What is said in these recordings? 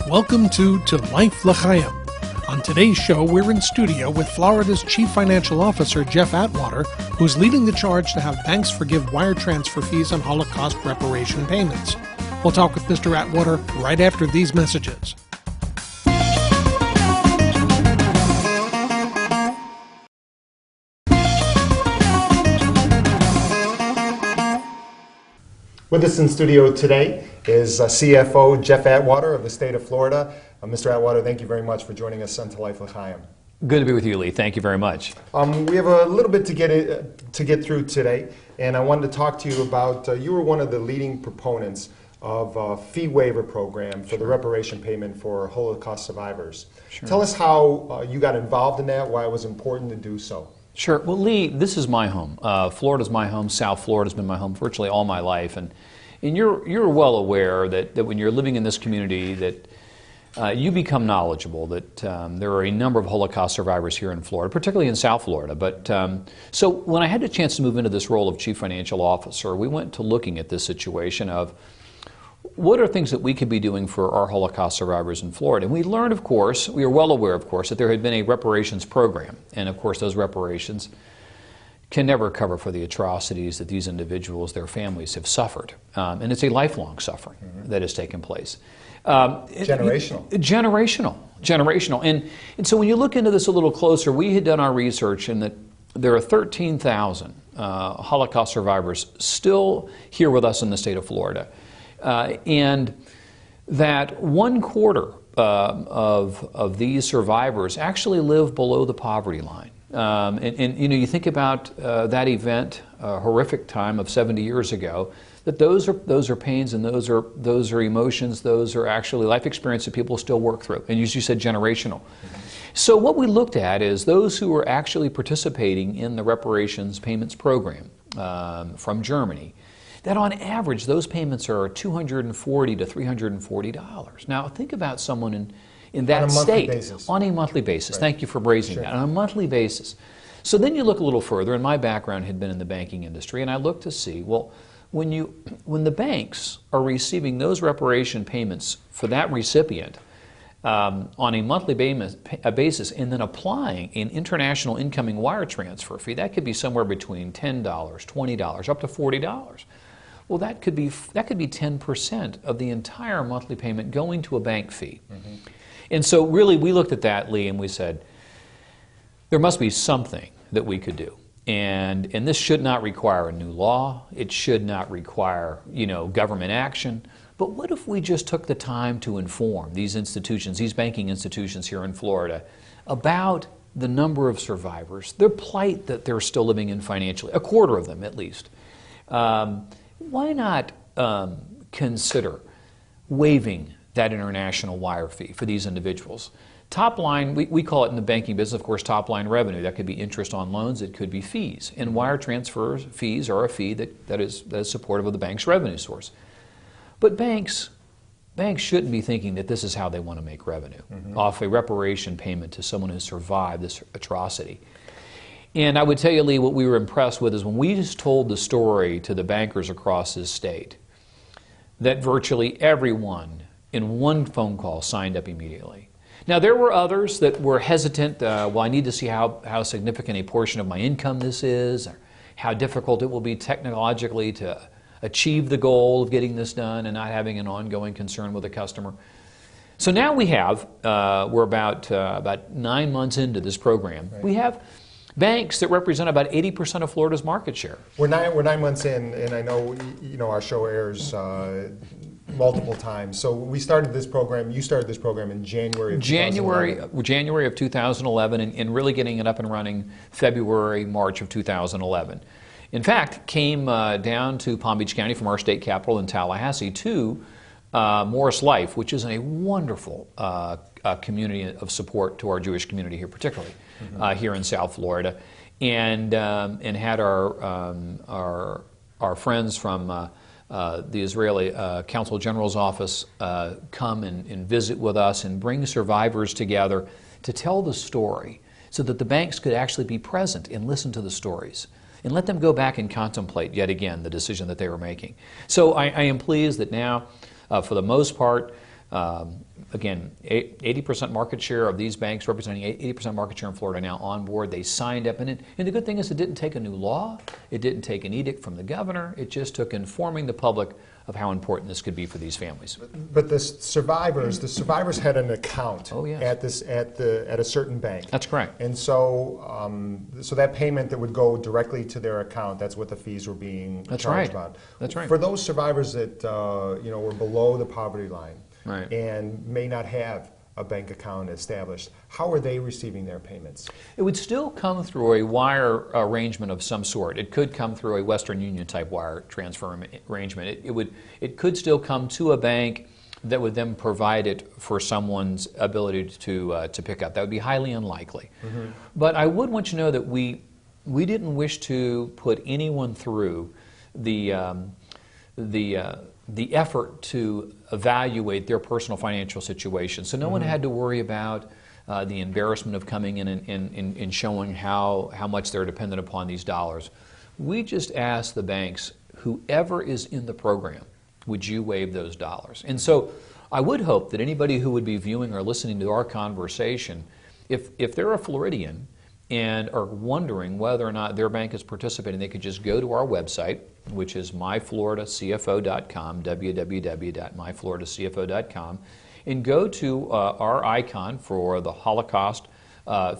Welcome to Life L'Chaim. On today's show, we're in studio with Florida's Chief Financial Officer, Jeff Atwater, who's leading the charge to have banks forgive wire transfer fees on Holocaust reparation payments. We'll talk with Mr. Atwater right after these messages. With us in studio today is CFO Jeff Atwater of the state of Florida. Mr. Atwater, thank you very much for joining us on To Life L'Chaim. Good to be with you, Lee. Thank you very much. We have a little bit to get through today, and I wanted to talk to you about, you were one of the leading proponents of a fee waiver program for the reparation payment for Holocaust survivors. Sure. Tell us how you got involved in that, why it was important to do so. Sure. Well, Lee, this is my home. Florida's my home. South Florida's been my home virtually all my life, and you're well aware that when you're living in this community that you become knowledgeable that there are a number of Holocaust survivors here in Florida, particularly in South Florida. But so when I had the chance to move into this role of Chief Financial Officer, we went to looking at this situation of what are things that we could be doing for our Holocaust survivors in Florida. And we learned, of course, we are well aware, of course, that there had been a reparations program. And of course, those reparations can never cover for the atrocities that these individuals, their families have suffered. And it's a lifelong suffering that has taken place. Generational. Generational. And so when you look into this a little closer, we had done our research and that there are 13,000 Holocaust survivors still here with us in the state of Florida. And that 1/4 of these survivors actually live below the poverty line. And you know, you think about that event, a horrific time of 70 years ago, that those are pains and those are emotions, those are actually life experience that people still work through. And as you said, generational. So what we looked at is those who were actually participating in the reparations payments program from Germany, that on average those payments are $240 to $340. Now think about someone in that state on a monthly basis. Right. Thank you for raising that. On a monthly basis. So then you look a little further, and my background had been in the banking industry, and I looked to see, well, when the banks are receiving those reparation payments for that recipient on a monthly basis and then applying an international incoming wire transfer fee, that could be somewhere between $10, $20, up to $40. Well, that could be 10% of the entire monthly payment going to a bank fee. And so really we looked at that, Lee, and we said, there must be something that we could do. And this should not require a new law. It should not require, government action. But what if we just took the time to inform these institutions, these banking institutions here in Florida, about the number of survivors, their plight that they're still living in financially, 1/4 of them at least. Why not consider waiving that international wire fee for these individuals? Top line, we call it in the banking business, of course, top line revenue. That could be interest on loans, it could be fees. And wire transfer fees are a fee that is supportive of the bank's revenue source. But banks shouldn't be thinking that this is how they want to make revenue, off a reparation payment to someone who survived this atrocity. And I would tell you, Lee, what we were impressed with is when we just told the story to the bankers across this state, that virtually everyone in one phone call signed up immediately. Now, there were others that were hesitant. Well, I need to see how significant a portion of my income this is, or how difficult it will be technologically to achieve the goal of getting this done and not having an ongoing concern with the customer. So now we have, we're about 9 months into this program. Right. We have banks that represent about 80% of Florida's market share. We're 9 months in, and I know our show airs multiple times. So we started this program. You started this program in January of 2011. January of 2011, and really getting it up and running February, March of 2011. In fact, came down to Palm Beach County from our state capital in Tallahassee to Morris Life, which is a wonderful community of support to our Jewish community here, particularly here in South Florida, and had our friends from the Israeli Consul General's office come and visit with us and bring survivors together to tell the story, so that the banks could actually be present and listen to the stories and let them go back and contemplate yet again the decision that they were making. So I am pleased that now, for the most part, Again, 80% market share of these banks, representing 80% market share in Florida, now on board. They signed up, and the good thing is it didn't take a new law. It didn't take an edict from the governor. It just took informing the public of how important this could be for these families. But the survivors had an account at a certain bank. That's correct. And so, so that payment that would go directly to their account, that's what the fees were being charged about. That's right. For those survivors that were below the poverty line, right, and may not have a bank account established, how are they receiving their payments? It would still come through a wire arrangement of some sort. It could come through a Western Union type wire transfer arrangement. It could still come to a bank that would then provide it for someone's ability to pick up. That would be highly unlikely. Mm-hmm. But I would want you to know that we didn't wish to put anyone through the effort to evaluate their personal financial situation. So no one had to worry about the embarrassment of coming in and showing how much they're dependent upon these dollars. We just asked the banks, whoever is in the program, would you waive those dollars? And so I would hope that anybody who would be viewing or listening to our conversation, if they're a Floridian and are wondering whether or not their bank is participating, they could just go to our website, which is myfloridacfo.com, www.myfloridacfo.com, and go to our icon for the Holocaust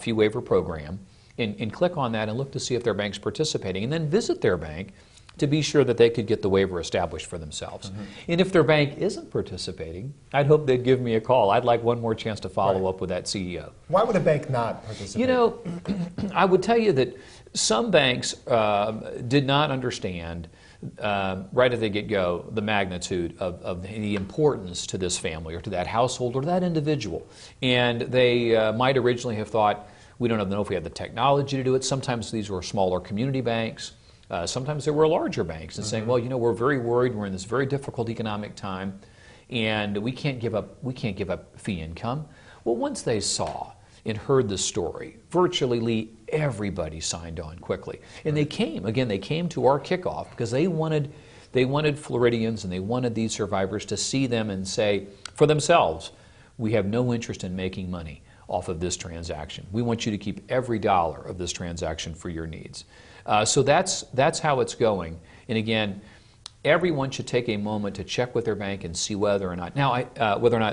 Fee Waiver Program and click on that and look to see if their bank's participating, and then visit their bank to be sure that they could get the waiver established for themselves. Mm-hmm. And if their bank isn't participating, I'd hope they'd give me a call. I'd like one more chance to follow up with that CEO. Why would a bank not participate? You know, I would tell you that some banks did not understand right at the get-go the magnitude of the importance to this family or to that household or to that individual. And they might originally have thought, we don't know if we have the technology to do it. Sometimes these were smaller community banks. Sometimes there were larger banks and saying, well, you know, we're very worried. We're in this very difficult economic time, and we can't give up fee income. Well, once they saw and heard the story, virtually everybody signed on quickly, and they came to our kickoff because they wanted Floridians and they wanted these survivors to see them and say for themselves, we have no interest in making money off of this transaction. We want you to keep every dollar of this transaction for your needs. So that's how it's going. And again, everyone should take a moment to check with their bank and see whether or not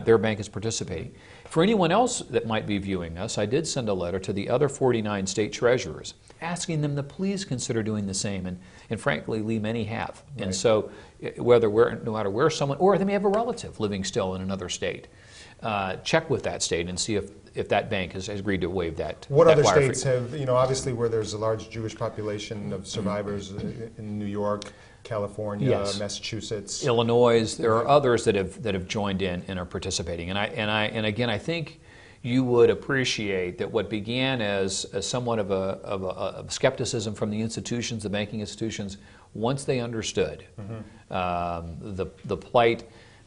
their bank is participating. For anyone else that might be viewing us, I did send a letter to the other 49 state treasurers asking them to please consider doing the same. And frankly, Lee, many have. Right. And so no matter where someone, or they may have a relative living still in another state, check with that state and see if that bank has agreed to waive that. What other states have, obviously where there's a large Jewish population of survivors in New York, California, yes, Massachusetts, Illinois, there are others that have joined in and are participating. And again, I think you would appreciate that what began as somewhat of a skepticism from the institutions, the banking institutions, once they understood the plight,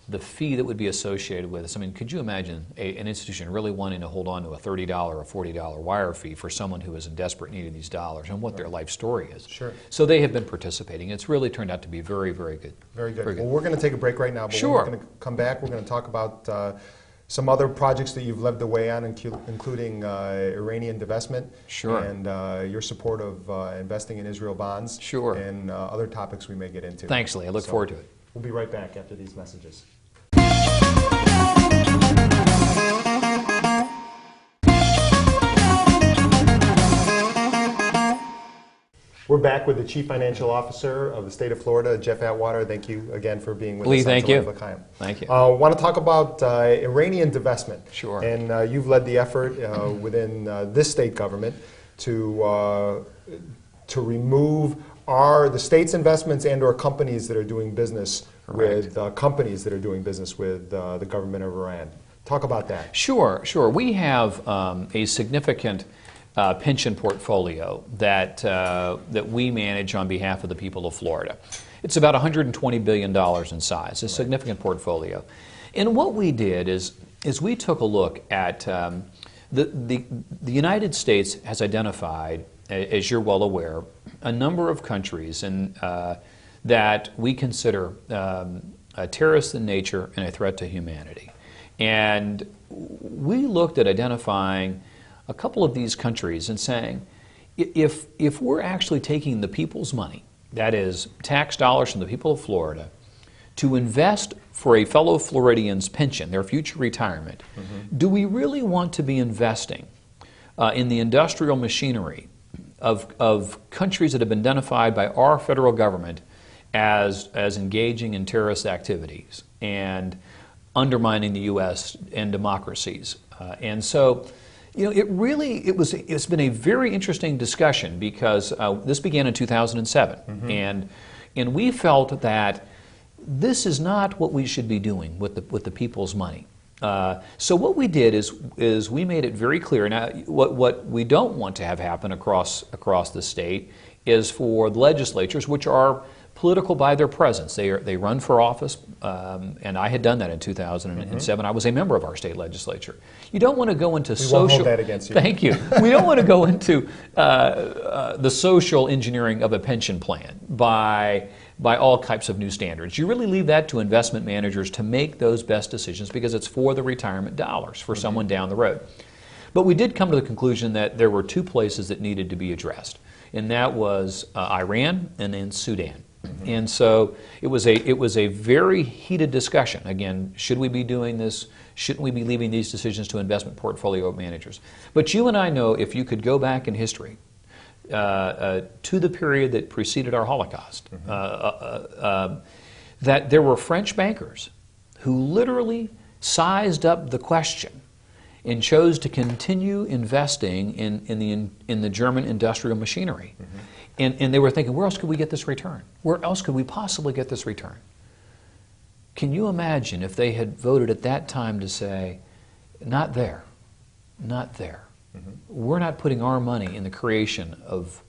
the fee that would be associated with this. I mean, could you imagine an institution really wanting to hold on to a $30 or $40 wire fee for someone who is in desperate need of these dollars and what their life story is? Sure. So they have been participating. It's really turned out to be very, very good. Very good. Well, we're going to take a break right now, but sure, we're going to come back. We're going to talk about some other projects that you've led the way on, including Iranian divestment, sure, and your support of investing in Israel bonds, sure, and other topics we may get into. Thanks, Lee. I look forward to it. We'll be right back after these messages. We're back with the Chief Financial Officer of the state of Florida, Jeff Atwater. Thank you again for being with us. Lee, thank you. Thank you. I want to talk about Iranian divestment. Sure. And you've led the effort within this state government to remove the state's investments and/or companies that are doing business with companies that are doing business with the government of Iran. Talk about that. Sure. We have a significant pension portfolio that we manage on behalf of the people of Florida. It's about $120 billion in size, a significant portfolio. And what we did is we took a look at the United States has identified, as you're well aware, a number of countries that we consider terrorist in nature and a threat to humanity. And we looked at identifying a couple of these countries and saying, if we're actually taking the people's money, that is, tax dollars from the people of Florida, to invest for a fellow Floridian's pension, their future retirement, do we really want to be investing in the industrial machinery of countries that have been identified by our federal government as engaging in terrorist activities and undermining the U.S. and democracies? And so, you know, it's been a very interesting discussion because this began in 2007, and we felt that this is not what we should be doing with the people's money. So what we did is we made it very clear. Now, what we don't want to have happen across the state is for the legislatures, which are political by their presence. They run for office, and I had done that in 2007. I was a member of our state legislature. You don't want to go into social. We won't hold that against you. Thank you. We don't want to go into the social engineering of a pension plan by all types of new standards. You really leave that to investment managers to make those best decisions because it's for the retirement dollars for someone down the road. But we did come to the conclusion that there were two places that needed to be addressed, and that was Iran and then Sudan. And so it was a very heated discussion. Again, should we be doing this? Shouldn't we be leaving these decisions to investment portfolio managers? But you and I know, if you could go back in history to the period that preceded our Holocaust, that there were French bankers who literally sized up the question and chose to continue investing in the German industrial machinery. And they were thinking, where else could we get this return? Where else could we possibly get this return? Can you imagine if they had voted at that time to say, not there, not there. We're not putting our money in the creation of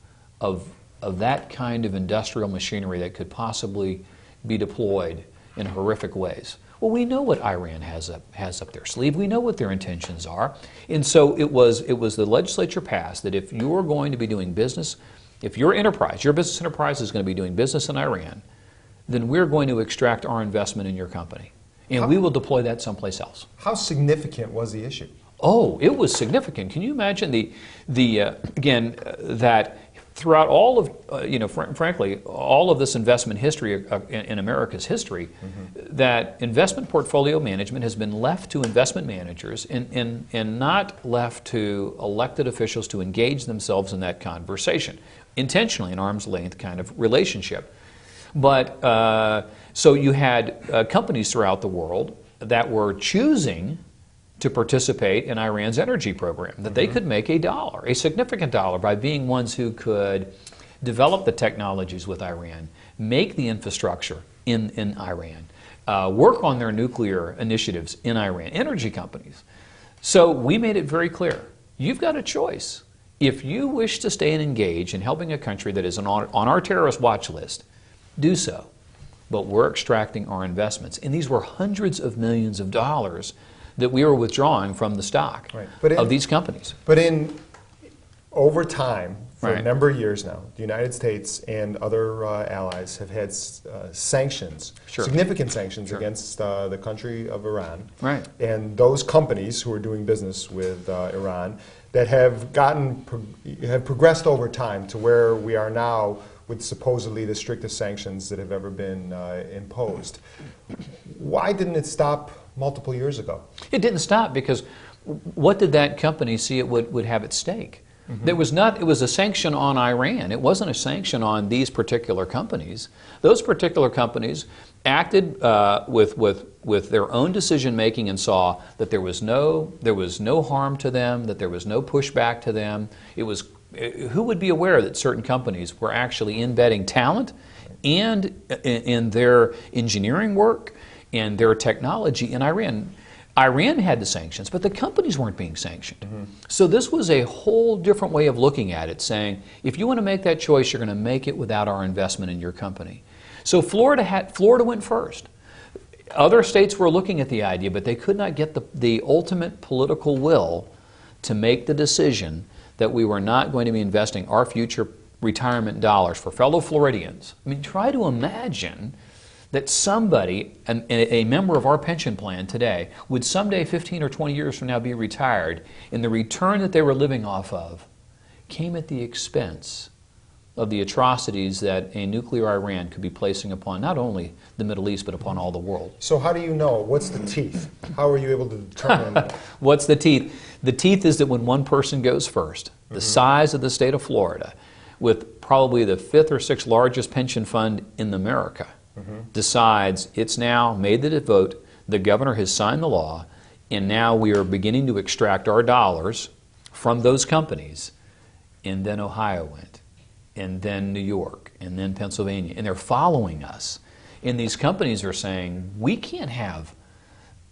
that kind of industrial machinery that could possibly be deployed in horrific ways. Well, we know what Iran has up their sleeve. We know what their intentions are. And so it was the legislature passed that if you're going to be doing business, if your enterprise, your business enterprise is going to be doing business in Iran, then we're going to extract our investment in your company. And we will deploy that someplace else. How significant was the issue? Oh, it was significant. Can you imagine that throughout all of, frankly, all of this investment history in America's history, that investment portfolio management has been left to investment managers and not left to elected officials to engage themselves in that conversation, intentionally, an arm's length kind of relationship. But so you had companies throughout the world that were choosing to participate in Iran's energy program, that they could make a significant dollar, by being ones who could develop the technologies with Iran, make the infrastructure in Iran, work on their nuclear initiatives in Iran, energy companies. So we made it very clear, you've got a choice. If you wish to stay and engage in helping a country that is on our terrorist watch list, do so. But we're extracting our investments. And these were hundreds of millions of dollars that we were withdrawing from the stock of these companies. But over time, for a number of years now, the United States and other allies have had sanctions, significant sanctions against the country of Iran. And those companies who are doing business with Iran that have progressed over time to where we are now with supposedly the strictest sanctions that have ever been imposed. Why didn't it stop multiple years ago? It didn't stop because what did that company see it would have at stake? It was a sanction on Iran. It wasn't a sanction on these particular companies. Those particular companies acted with their own decision making and saw that there was no harm to them, that there was no pushback to them. Who would be aware that certain companies were actually embedding talent and in their engineering work and their technology in Iran? Iran had the sanctions, but the companies weren't being sanctioned. So this was a whole different way of looking at it, saying, if you want to make that choice, you're going to make it without our investment in your company. So Florida went first. Other states were looking at the idea, but they could not get the ultimate political will to make the decision that we were not going to be investing our future retirement dollars for fellow Floridians. I mean, try to imagine that somebody, a member of our pension plan today, would someday 15 or 20 years from now be retired, and the return that they were living off of came at the expense of the atrocities that a nuclear Iran could be placing upon not only the Middle East, but upon all the world. So how do you know? What's the teeth? How are you able to determine? What's the teeth? The teeth is that when one person goes first, the size of the state of Florida, with probably the 5th or 6th largest pension fund in America, decides it's now made the vote, the governor has signed the law, and now we are beginning to extract our dollars from those companies, and then Ohio went, and then New York, and then Pennsylvania, and they're following us. And these companies are saying, we can't have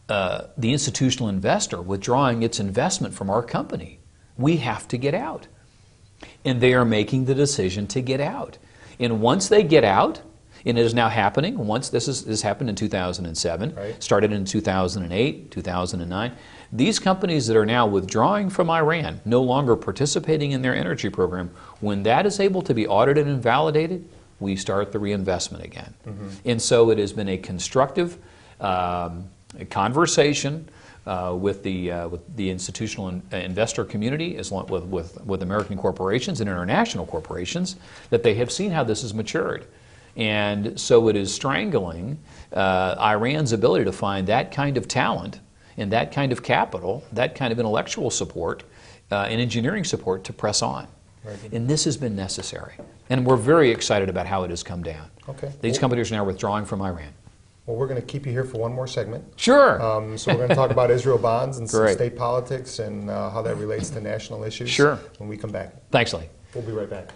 the institutional investor withdrawing its investment from our company. We have to get out. And they are making the decision to get out. And once they get out, and it is now happening, once this happened in 2007, right, started in 2008, 2009, these companies that are now withdrawing from Iran, no longer participating in their energy program, when that is able to be audited and validated, we start the reinvestment again. And so it has been a constructive conversation with the institutional investor community, as long with American corporations and international corporations, that they have seen how this has matured. And so it is strangling Iran's ability to find that kind of talent and that kind of capital, that kind of intellectual support and engineering support to press on. Right. And this has been necessary. And we're very excited about how it has come down. Okay. These companies are now withdrawing from Iran. Well, we're going to keep you here for one more segment. Sure. So we're going to talk about Israel bonds and some Great. state politics and how that relates to national issues. Sure. When we come back. Thanks, Lee. We'll be right back.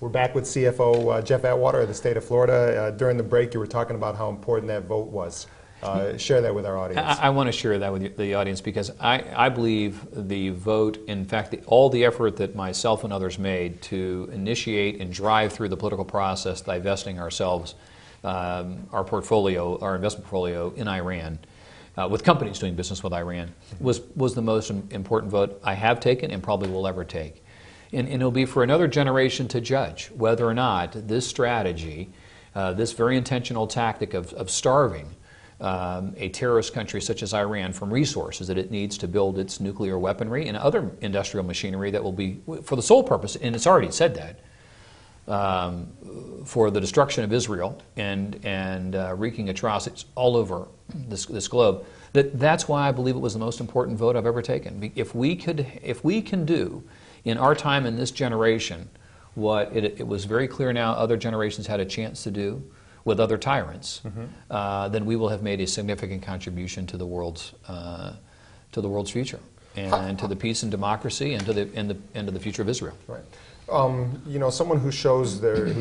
We're back with CFO Jeff Atwater of the state of Florida. During the break, you were talking about how important that vote was. Share that with our audience. I want to share that with the audience because I believe the vote, in fact, all the effort that myself and others made to initiate and drive through the political process, divesting ourselves, our portfolio, our investment portfolio in Iran, with companies doing business with Iran, was the most important vote I have taken and probably will ever take. And it'll be for another generation to judge whether or not this strategy, this very intentional tactic of starving a terrorist country such as Iran from resources that it needs to build its nuclear weaponry and other industrial machinery that will be, for the sole purpose, and it's already said that, for the destruction of Israel and wreaking atrocities all over this globe, that's why I believe it was the most important vote I've ever taken. If we can do in our time in this generation what it was very clear now other generations had a chance to do with other tyrants, then we will have made a significant contribution to the world's future and to the peace and democracy and to the future of Israel. Right. You know, someone who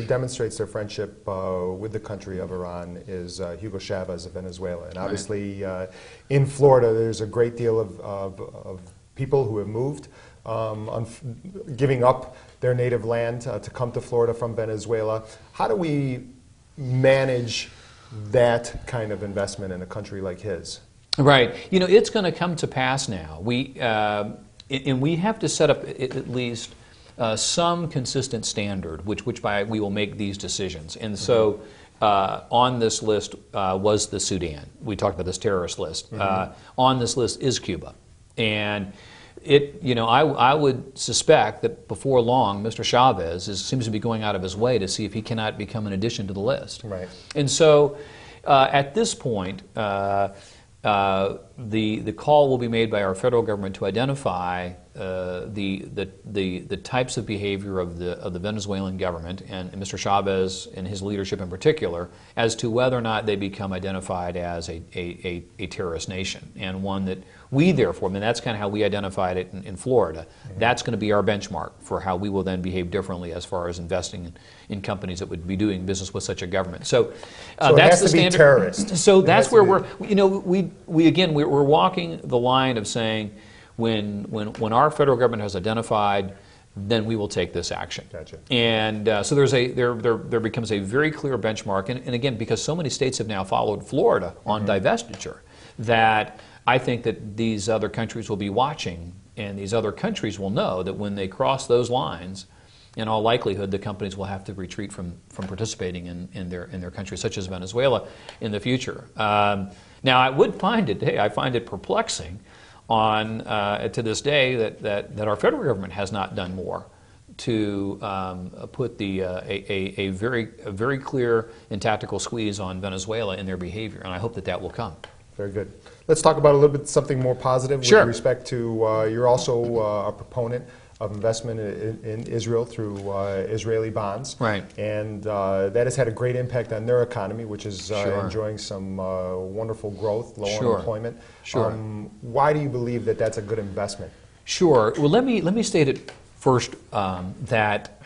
demonstrates their friendship with the country of Iran is Hugo Chavez of Venezuela, and obviously in Florida there's a great deal of people who have moved, giving up their native land to come to Florida from Venezuela. How do we manage that kind of investment in a country like his? Right. You know, it's going to come to pass now. And we have to set up at least some consistent standard, which by we will make these decisions. And so on this list was the Sudan. We talked about this terrorist list. On this list is Cuba. And I would suspect that before long, Mr. Chavez seems to be going out of his way to see if he cannot become an addition to the list. Right. And so, at this point, the call will be made by our federal government to identify the types of behavior of the Venezuelan government and Mr. Chavez and his leadership in particular, as to whether or not they become identified as a terrorist nation, and one that we therefore, I mean, that's kind of how we identified it in Florida. That's going to be our benchmark for how we will then behave differently as far as investing in companies that would be doing business with such a government. So that's the standard. Be terrorist. So that's where we're walking the line of saying, when our federal government has identified, then we will take this action. Gotcha. And so there becomes a very clear benchmark, and again, because so many states have now followed Florida on divestiture, that I think that these other countries will be watching And these other countries will know that when they cross those lines, in all likelihood, the companies will have to retreat from participating in their countries, such as Venezuela, in the future. Now, I would find it perplexing to this day that our federal government has not done more to put a very clear and tactical squeeze on Venezuela in their behavior, and I hope that will come. Very good. Let's talk about a little bit something more positive Sure. with respect to you're also a proponent of investment in Israel through Israeli bonds. Right. And that has had a great impact on their economy, which is Sure. enjoying some wonderful growth, low Sure. unemployment. Sure. Why do you believe that that's a good investment? Sure. Well, let me state it first that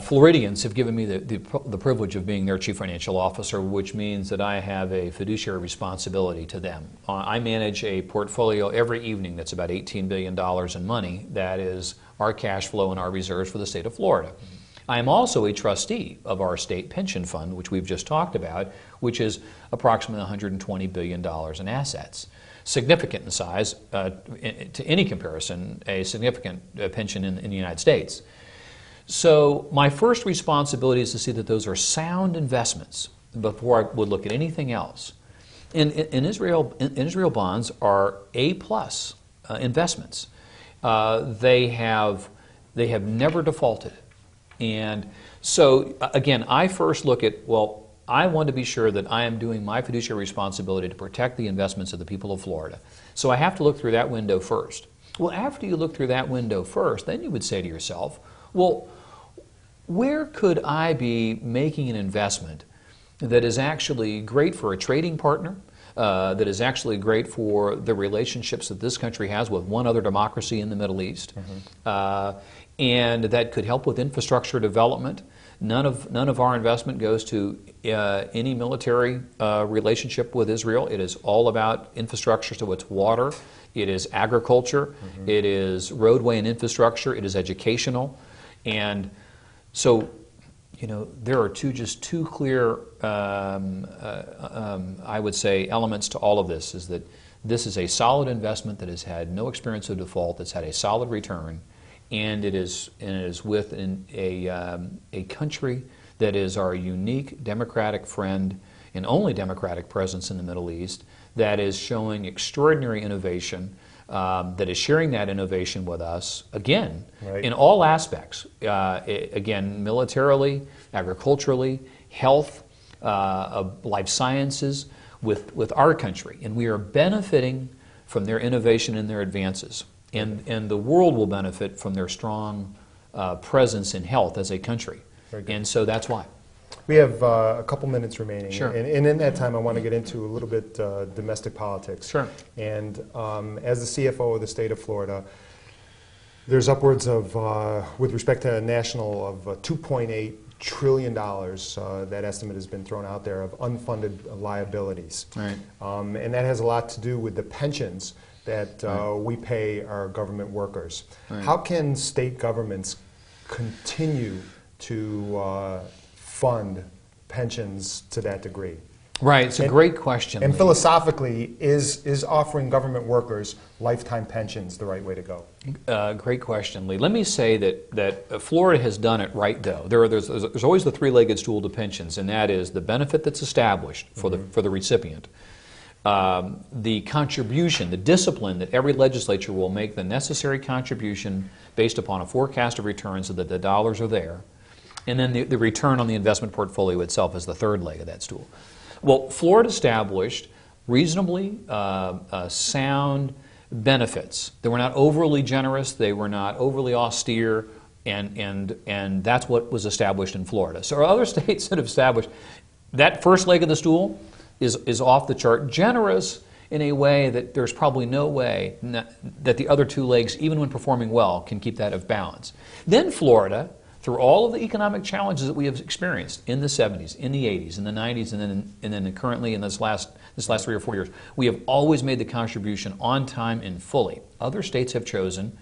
Floridians have given me the privilege of being their chief financial officer, which means that I have a fiduciary responsibility to them. I manage a portfolio every evening that's about $18 billion in money. That is our cash flow and our reserves for the state of Florida. I am also a trustee of our state pension fund, which we've just talked about, which is approximately $120 billion in assets. Significant in size, to any comparison, a significant pension in the United States. So my first responsibility is to see that those are sound investments before I would look at anything else. In Israel bonds are A+ investments. They have never defaulted. And so again, I first look at, well, I want to be sure that I am doing my fiduciary responsibility to protect the investments of the people of Florida. So I have to look through that window first. Well, after you look through that window first, then you would say to yourself, well, where could I be making an investment that is actually great for a trading partner, that is actually great for the relationships that this country has with one other democracy in the Middle East, and that could help with infrastructure development? None of our investment goes to any military relationship with Israel. It is all about infrastructure, so it's water, it is agriculture, it is roadway and infrastructure, it is educational. And so, there are two clear, I would say, elements to all of this, is that this is a solid investment that has had no experience of default, that's had a solid return, and it is with a country that is our unique democratic friend and only democratic presence in the Middle East, that is showing extraordinary innovation, that is sharing that innovation with us, again, right, in all aspects, again, militarily, agriculturally, health, life sciences, with our country. And we are benefiting from their innovation and their advances. And the world will benefit from their strong presence in health as a country. And so that's why. We have a couple minutes remaining. Sure. And in that time, I want to get into a little bit domestic politics. Sure. And as the CFO of the state of Florida, there's upwards of, with respect to national, of $2.8 trillion, that estimate has been thrown out there, of unfunded liabilities. Right. And that has a lot to do with the pensions that we pay our government workers. Right. How can state governments continue to fund pensions to that degree? Right, it's a great question. And Lee. philosophically, is offering government workers lifetime pensions the right way to go? Great question, Lee. Let me say that Florida has done it right, though. There's always the three-legged stool to pensions, and that is the benefit that's established for the recipient, the contribution, the discipline that every legislature will make the necessary contribution based upon a forecast of returns so that the dollars are there, and then the return on the investment portfolio itself is the third leg of that stool. Well, Florida established reasonably sound benefits. They were not overly generous, they were not overly austere, and that's what was established in Florida. So other states that have established that first leg of the stool is off the chart, generous in a way that there's probably no way that the other two legs, even when performing well, can keep that of balance. Then Florida, through all of the economic challenges that we have experienced in the 70s, in the 80s, in the 90s, and then currently in this last 3 or 4 years, we have always made the contribution on time and fully. Other states have chosen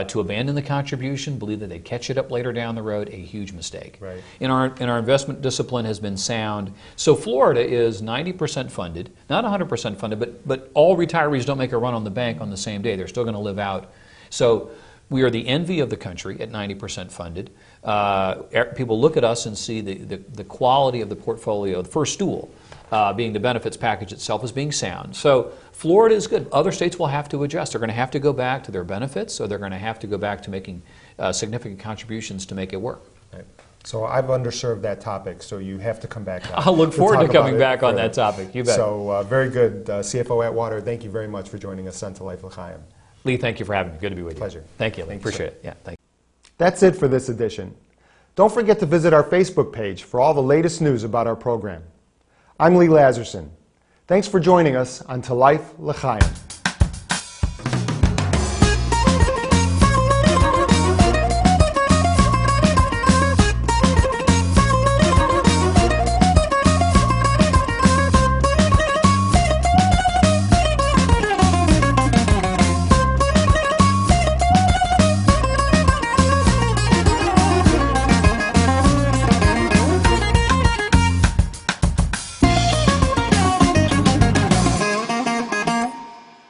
to abandon the contribution, believe that they catch it up later down the road, a huge mistake. Right. And our investment discipline has been sound. So Florida is 90% funded, not 100% funded, but all retirees don't make a run on the bank on the same day. They're still going to live out So we are the envy of the country at 90% funded. People look at us and see the quality of the portfolio, the first stool, being the benefits package itself as being sound. So Florida is good. Other states will have to adjust. They're going to have to go back to their benefits, or they're going to have to go back to making significant contributions to make it work. Right. So I've underserved that topic, so you have to come back. I'll look forward to coming back on that topic. You bet. So very good. CFO Atwater, thank you very much for joining us on To Life L'chaim. Lee, thank you for having me. Good to be with you. Pleasure. Thank you. Thank you, Appreciate sir. it. Yeah, thank you. That's it for this edition. Don't forget to visit our Facebook page for all the latest news about our program. I'm Lee Lazerson. Thanks for joining us on To Life L'chaim.